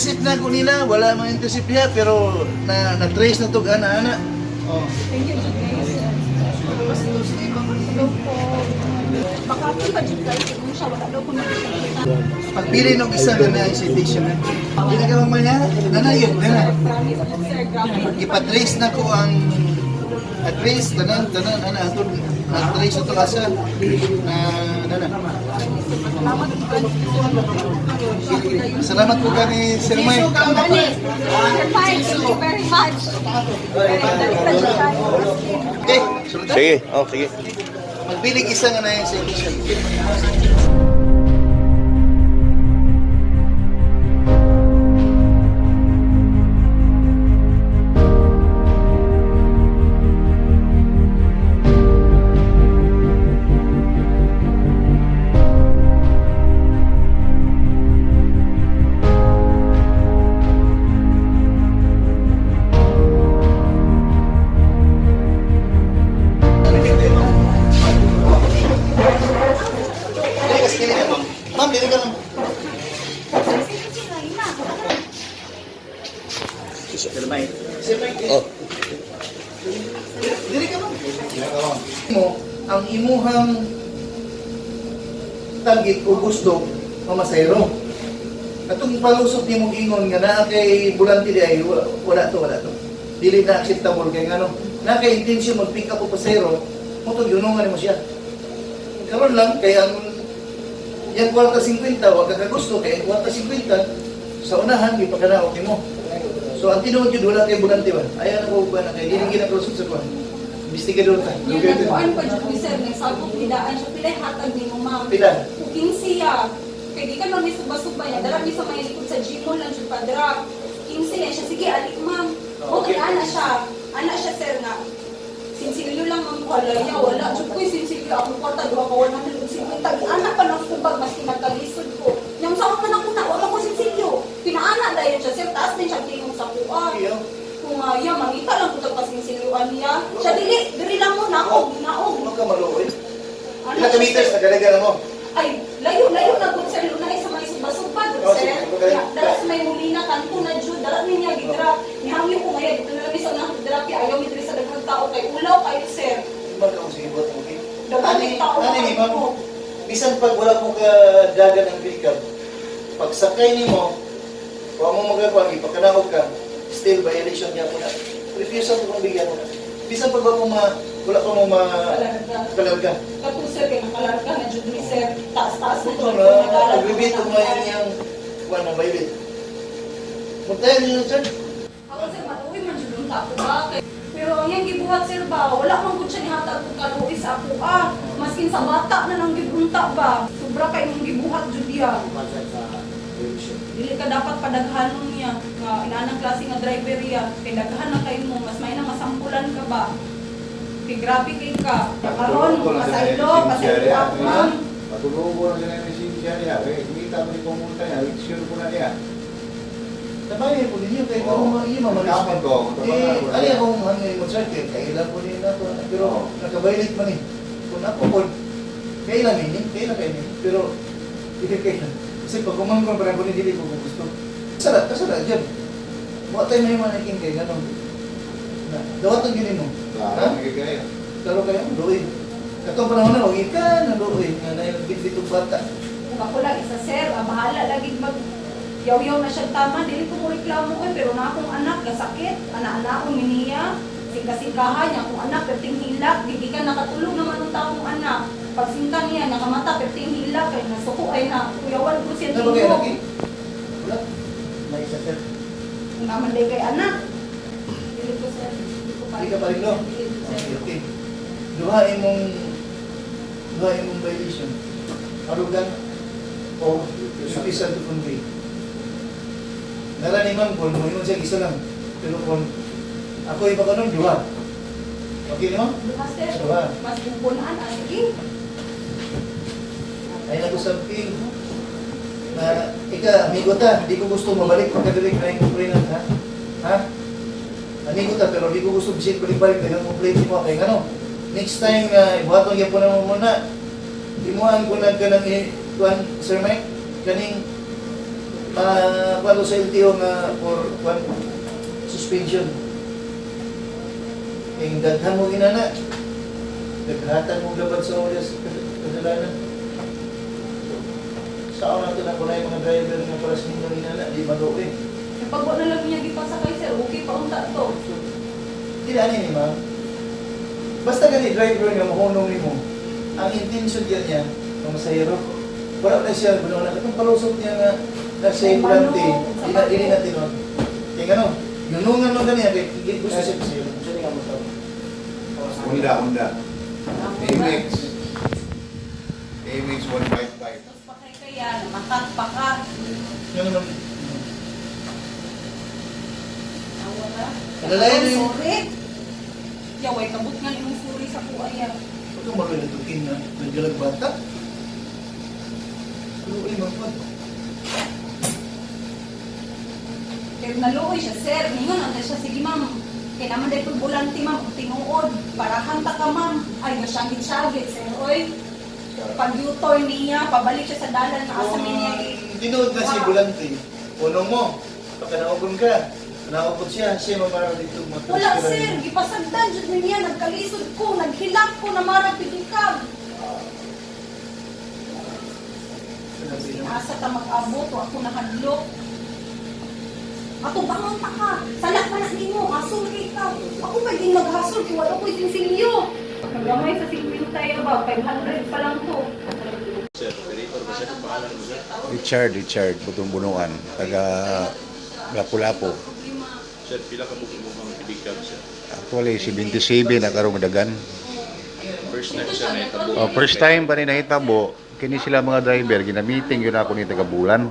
Isip na ko nila, wala mga internship niya, pero na-trace na to gana-ana. Oh. Thank you, guys. Hello po. Baka po pa dyan guys, kung siya wala daw po nakikita. Pagpili ng isa na citation, hindi na ka mamaya, nanayot na. Ipatrace na ko ang trace, tanan, ato, na-trace ito asa, Salamat po kani Sir Mike. Thank you very much. Okay, sultan. Sige, sige. Magbilig isa nga na yung citation. Ma'am, dili ka lang. Sir Mike. Oh. Dili ka lang. Mo, ang imuhang target o gusto, mamasayro. Atong palusot ni mong ingon nga na kay bulante di ay wala to. Dili na acceptable kay ngano. Na kay intention mag-pick up o pasayro, mo to yunungan mo siya. Karon lang kay ang yan kwarta 50, wag ka gusto kay kwarta 50 sa unahan gipakanaog nimo. So ang tinuod yun wala kay bulante ba? Ayan ako ba na kay dili ginakrosot sa kwan. Investigador ta. Kuan pa jud sir, nagsabot pidaan siya pilay hatag nimo ma'am. Pila? Cooking siya. Kay di ka no ni suba-suba niya, dala mi sa may likod sa gym lang jud padra. 15 siya, sige alik ma'am. Okay ana siya. Ana siya sir nga. Sinsilyo lang ang kalaya, wala. Diyo ko'y sinsilyo akong kwarta, diba ka 150. Tag-anak pa ng kubag, mas kinagkalisod ko. Yung saan man ako na, wala ko sinsilyo. Pinaana dahil siya, sir, taas din siya tingong sa kuha. Kung iya, mangita lang ko pa sinsilyuan niya. Siya, dili lang mo, naog. Ano ka maluoy? Ilang ka meters na galaga mo? Ay, layo na good sir, lunay sa may suba-suba, good sir. Dalas may mulina, kanto na jud, dalas niya gidra. Nihangyo ko ngayon, dito na lang sa unang therapy, ayaw mi diri sa daghang tao kay ulaw kayo sir. Iba ka kung sige buhat mo, okay? Daghang tao Ano ni ma'am? ko. Bisan pag wala mong kadagan ng pick-up, pag sakay ni mo, huwag mo magagawa, ipakanaog ka, still violation niya po na. Refusal mo kung bigyan mo na. Bisan pag wala ka mo kalarga. Kato sir, kaya nakalarga na jud ni sir. Taas-taas na Ito jud. na, aggravate mo ngayon yung kuwan na violate. Muntayan niyo sir. Ako sir, matuwi man jud ang tapo ba? Pero ang yung gibuhat sir ba, wala man gud siya nihatag kung kaluwi sa ako Maskin sa bata na nang gibunta ba. Sobra kay mong gibuhat jud diya. Dili ka dapat padaghanon niya nga inanang klase nga driver ya. Kay daghan na kay mo, mas may na masampulan ka ba? Kay grabe kay ka. Karon pasaylo ako ma'am. Matulungan na sila yung siya niya. Kumita mo yung pumunta niya. Sure ko na niya. Tabayan po ninyo kay kung Magkapan ko. Ano akong hangin mo sir, kailan po nila ako, pero nakabaylit man eh. Kung ako po, kailan kayo pero hindi kailan. Kasi pag kumangkong parang kung hindi ko gusto. Kasara dyan. Buka tayo may maniking kayo, gano'n. Dawat ang ginin mo. Klaro, nagkikaya. Klaro kayo, luoy. Katong panahon na, huwag ka na luoy. Nga na yung bitbitong bata. Kung ako lang isa sir, bahala lagi mag yaw-yaw na siya tama, dili ko mo reklamo ko pero na akong anak gasakit, anak-anak ko miniya, singka-singkahan niya akong anak perting hilak, di ka nakatulog naman ang taong anak. Pag singka niya nakamata perting hilak kay nasuko ay na kuyawan ko siya Ano ba kayo, laki? Wala. May isa sir. Kung naman day kay anak. Dili ko sir, dili ko Hindi ka pa rin, no? Dili ko, sir. Okay. Duhain mong violation. Arugan o sufficient to convey. Nara ni ma'am kung mo siya isa lang. Pero kung ako iba ka nun, duha. Okay no? Duha sir, Duha. mas bubunan, sige. Ay nag-usapin na ika, amigo ta, di ko gusto mabalik pagkadilig na yung complainant, ha? Ha? Amigo ta, pero di ko gusto bisit balik-balik na yung complaint mo. Kaya ano, next time, ibuhatong yan po naman muna. Imuhan ko na ka ng Sir Mike, kaning Paano sa LTO nga for suspension. Yung daghan mo ginana. Naghatan mo gabat sa oras kasalanan. Saan natin ako na yung mga driver nga para sa ninyo ginana, di maluwi. Pag wala lang niya gipasakay sir, okay pa unta to. Hindi na ni ma'am. Basta gani driver nga mahunong ni mo. Ang intention niya, ng masahero, wala na siya, wala na itong palusot niya nga nasa implante, hindi natin nun. Kaya ano, yunungan mo ganyan, kaya gusto siya kasi yun. Siya nga mo ito. Honda. AMX. AMX 155. Tapos pa kaya, matat pa ka. Yung ano, Nawala. Alalayan yung- Sorry. Yaway, kabut nga yung suri sa kuaya. huwag kang magalatukin na naggalag bata. Luwi mo pa. Pero naluoy siya, sir. Ningon, anda siya, sige ma'am. Kaya naman dahil pag bulante ma'am, tinuod. Para hanta ka ma'am. Ay, nasyagit-syagit, sir. Oy, pag U-turn niya, pabalik siya sa dalan na asa niya. Tinood na si Bulante. Unong mo, pagka-naugon ka, naupot siya mamarang dito. Wala, sir. Gipasagdan dyan niya. Nagkalisod ko, naghilak ko na marang pitikab. Asa ta mag-abot, o ako nakadlok. Ato bangon pa ka. Salak pa na nimo, hasol kay ka. Ako pwedeng maghasol kay wala ko isinsilyo. Nagamay sa 50 tayo ba? 500 pa lang to. Richard, Butong-Bunuan, taga Lapu-Lapu. Sir, pila ka mo kumuhang pidikab, sir? Actually, 77 na karong dagan. First time, sir, na itabo. First time pa ni nahitabo, kini sila mga driver, ginamiting yun ako ni taga-bulan.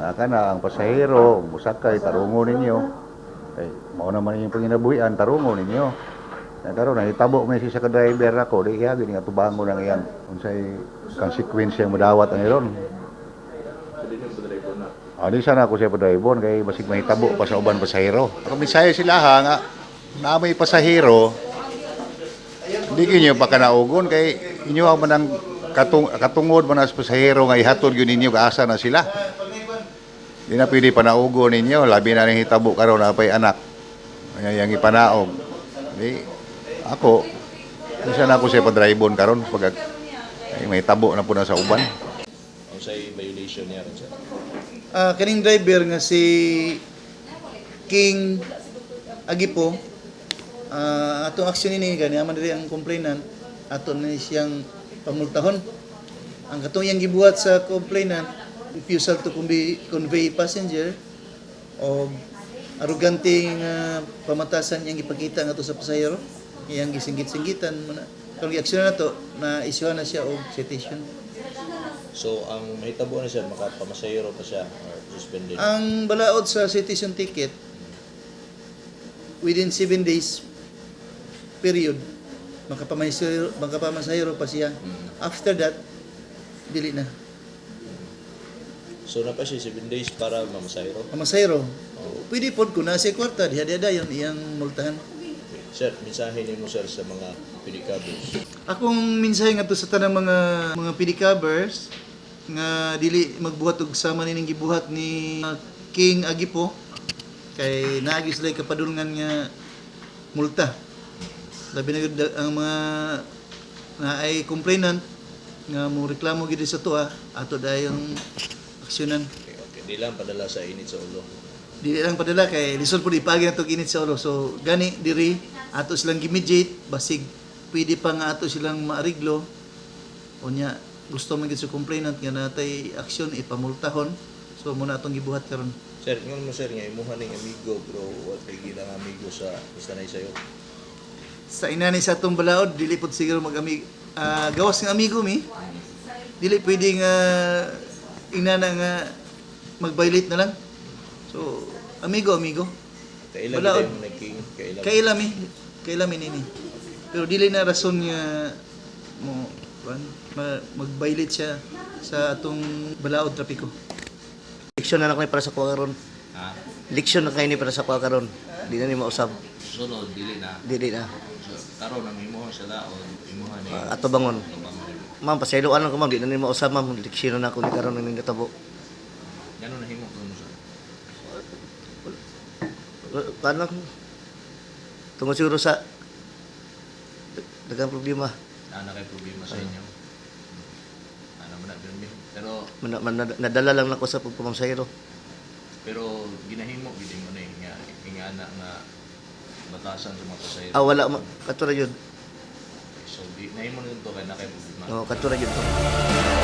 Kana ang pasahero, musakay, tarungo ninyo. Ay, mao naman yung panginabuhian, tarungo ninyo. Nagkaroon, nahitabo may siya ka-driver ako, di iya, gini nga tubango ng iyang unsay consequence yung madawat ang iron. Hindi nyo sa driver na. Di sana ako siya pa-driver, kay basig mahitabo pa sa uban pasahero. Kung misaya sila ha, nga, na may pasahero, hindi kinyo pa kanaugon, kay inyo ang manang katungod man sa pasahero nga ihatod yun ninyo, kaasa na sila. Di na pwede panaugo ninyo, labi na rin hitabo karon na pa'y anak. Yang ipanaog. Di, ako, isa na ako siya pa-drivon karon pag ay, may tabo na po na sa uban. Ang say violation niya rin, sir. Kaning driver nga si King Agipo, atong aksyon ini gani aman diri ang complainant ato na siyang pamultahon. Ang katong iyang gibuhat sa complainant, refusal to convey passenger o arrogante nga pamatasan niyang ipakita nga to sa pasahero, iyang gisinggit-singgitan mo na. Kung i-aksyon na to, na-issuehan na siya og citation. So, ang mahitabo na siya, makapamasayro pa siya or suspended. Ang balaod sa citation ticket, within 7 days period, makapamasahero pa siya. After that, dili na. So, na pa siya 7 days para mamasayro. Pamasahero. Pwede po kung nasa kwarta, diha-diha yung iyang multahan. Sir, mensahe niyo mo, sir, sa mga pedicabers. Akong mensahe nga to sa tanang mga pedicabers nga dili magbuhat og sama nining gibuhat ni King Agipo kay naagi sila kapadulngan nga multa. Labi na gyud ang mga naay complainant nga mo reklamo gid sa tuwa ato dayon aksyonan. Okay. Di lang padala sa init sa ulo. Dili lang padala kay lisod po ipagi na to init sa ulo. So gani diri ato silang gimediate basig pwede pa nga ato silang maariglo. Unya gusto man gid sa complainant nga natay aksyon ipamultahon. So muna atong gibuhat karon. Sir, ngayon mo, sir, nga imuha ng amigo, bro, what ay gilang amigo sa istanay sa'yo? Sa inani sa atong balaod dili pod siguro gawas ng amigo mi. Dili pwede nga inana nga mag-violate na lang. So amigo. Kailan Balaod. kita mo nagking? Kailan? Kailami nini. Pero dili na rason nga mo mag-violate siya sa atong balaod trapiko. Leksyon na lang kayo para sa kuha karon. Ha? Leksyon na kayo ni para sa kuha karon. Di na ni mausab. Sunod, dili na. Dili na. So, karon ang imuha sa daon, imuha ni... Ato bangon. Ma'am, pasayloan lang ko ma'am. Di na ni mausab ma'am. Leksyon na ako ni karon ng natabo. Gano'n na himo? Paano? Tungkol siguro sa dagang problema. Ana kay problema sa inyo. Ano man na din. Nadala lang ako sa pagpamahero. Pero ginahimo gid mo na nga ingana nga batasan sa mga pasahero. Wala katura yun. So di nahimo nito kay na kay problema. Katura yun to.